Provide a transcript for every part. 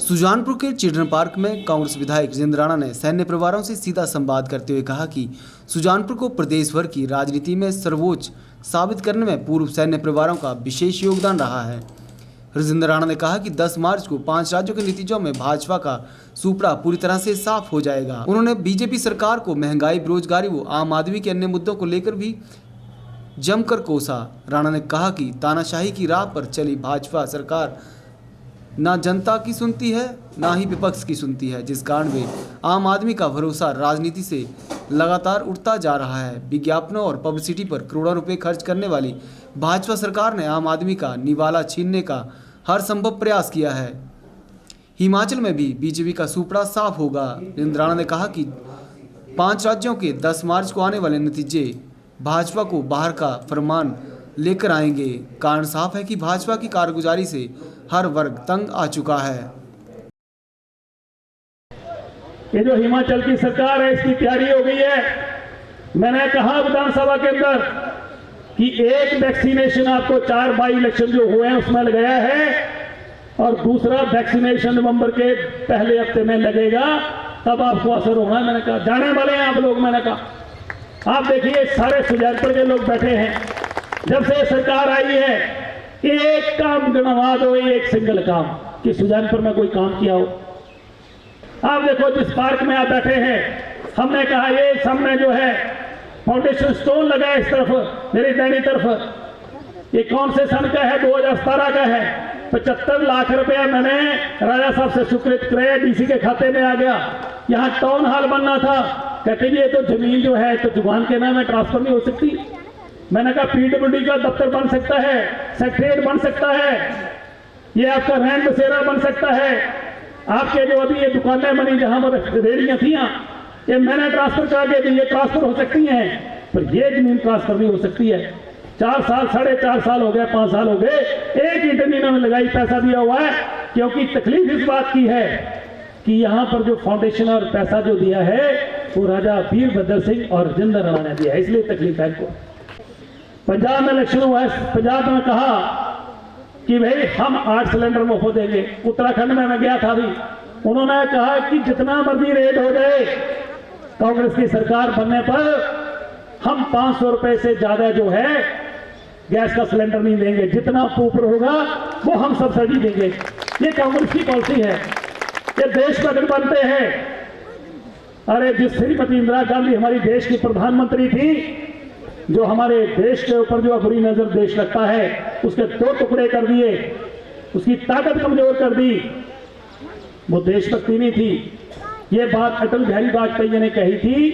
सुजानपुर के children park में कांग्रेस विधायक जितेंद्र राणा ने सैन्य परिवारों से सीधा संवाद करते हुए कहा कि सुजानपुर को प्रदेश भर की राजनीति में सर्वोच्च साबित करने में पूर्व सैन्य परिवारों का विशेष योगदान रहा है। जितेंद्र राणा ने कहा कि 10 मार्च को 5 राज्यों के नतीजों में भाजपा का सुपड़ा पूरी तरह से साफ हो जाएगा। उन्होंने बीजेपी सरकार को महंगाई, बेरोजगारी व आम आदमी के अन्य मुद्दों को लेकर भी जमकर कोसा। राणा ने कहा कि तानाशाही की राह पर चली भाजपा सरकार ना जनता की सुनती है ना ही विपक्ष की सुनती है, जिस कारण वे आम आदमी का भरोसा राजनीति से लगातार उठता जा रहा है। विज्ञापनों और पब्लिसिटी पर करोड़ों रुपए खर्च करने वाली भाजपा सरकार ने आम आदमी का निवाला छीनने का हर संभव प्रयास किया है। हिमाचल में भी बीजेपी का सुपड़ा साफ होगा। जितेंद्र राणा ने कहा कि 5 राज्यों के 10 मार्च को आने वाले नतीजे भाजपा को बाहर का फरमान लेकर आएंगे। कारण साफ है कि भाजपा की कारगुजारी से हर वर्ग तंग आ चुका है। ये जो हिमाचल की सरकार है, इसकी तैयारी हो गई है। मैंने कहा विधानसभा के अंदर कि एक वैक्सीनेशन आपको 4 बाई इलेक्शन जो हुए हैं उसमें लगाया है और दूसरा वैक्सीनेशन नवंबर के पहले हफ्ते में लगेगा, तब आपको असर होगा। मैंने कहा जाने वाले हैं आप लोग। मैंने कहा आप देखिए सारे सुजानपुर के लोग बैठे हैं। जब से सरकार आई है एक काम गिनवा दो, एक सिंगल काम कि सुजानपुर में कोई काम किया हो। आप देखो जिस पार्क में आप बैठे हैं, हमने कहा ये सामने जो है फाउंडेशन स्टोन लगा है इस तरफ मेरी दाहिनी तरफ, ये कौन से सन का है? 2017 का है। 75 लाख रुपया मैंने राजा साहब से स्वीकृत कराया, डीसी के खाते में आ गया। यहाँ टाउन हॉल बनना था, कहते ये तो जमीन जो है तो जुबान के नाम में ट्रांसफर नहीं हो सकती। मैंने कहा पीडब्ल्यूडी का दफ्तर बन सकता है, सेक्रेटरीट बन सकता है, ये आपका रैन बसेरा बन सकता है। आपके जो अभी ये दुकानें बनी जहां पर रेहड़ियां थी, ये मैंने ट्रांसफर करा के दी, ये ट्रांसफर हो सकती हैं, पर ये जमीन ट्रांसफर नहीं हो सकती है। 4 साल 4.5 साल हो गए, 5 साल हो गए, एक ईंट नहीं इन्होंने लगाई, पैसा दिया हुआ है। क्योंकि तकलीफ इस बात की है कि यहाँ पर जो फाउंडेशन और पैसा जो दिया है वो राजा वीरभद्र सिंह और जितेंद्र राणा ने दिया है, इसलिए तकलीफ है इनको। पंजाब में इलेक्शन हुआ है, पंजाब में कहा कि भाई हम 8 सिलेंडर मुफ्त देंगे। उत्तराखंड में मैं गया था भी, उन्होंने कहा कि जितना मर्जी रेट हो जाए कांग्रेस की सरकार बनने पर हम 500 रुपए से ज्यादा जो है गैस का सिलेंडर नहीं देंगे, जितना ऊपर होगा वो हम सब्सिडी देंगे। ये कांग्रेस की पॉलिसी है, ये देशभक्त बनते हैं। अरे जिस श्रीमती इंदिरा गांधी हमारी देश की प्रधानमंत्री थी, जो हमारे देश के ऊपर जो बुरी नजर देश रखता है, उसके 2 टुकड़े कर दिए, उसकी ताकत कमजोर कर दी, वो देशभक्ति नहीं थी। ये बात अटल बिहारी वाजपेयी जी ने कही थी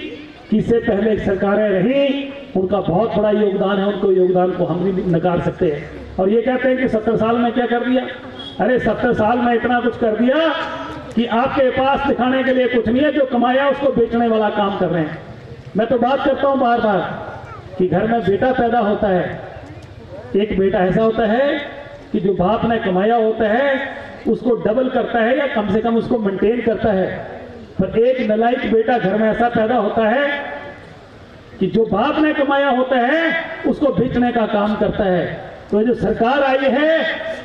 कि इससे पहले सरकारें रही, उनका बहुत बड़ा योगदान है, उनको योगदान को हम नहीं नकार सकते हैं। और ये कहते हैं कि 70 साल में क्या कर दिया? अरे 70 साल में इतना कुछ कर दिया कि आपके पास दिखाने के लिए कुछ नहीं है, जो कमाया उसको बेचने वाला काम कर रहे हैं। मैं तो बात करता हूं बार बार कि घर में बेटा पैदा होता है, एक बेटा ऐसा होता है कि जो बाप ने कमाया होता है उसको डबल करता है या कम से कम उसको मेंटेन करता है। पर एक नालायक बेटा घर में ऐसा पैदा होता है कि जो बाप ने कमाया होता है उसको बेचने का काम करता है। तो जो सरकार आई है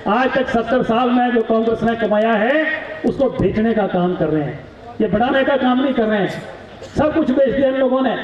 आज तक 70 साल में जो कांग्रेस ने कमाया है उसको बेचने का काम कर रहे हैं, ये बढ़ाने का काम नहीं कर रहे हैं। सब कुछ बेच दिया इन लोगों ने।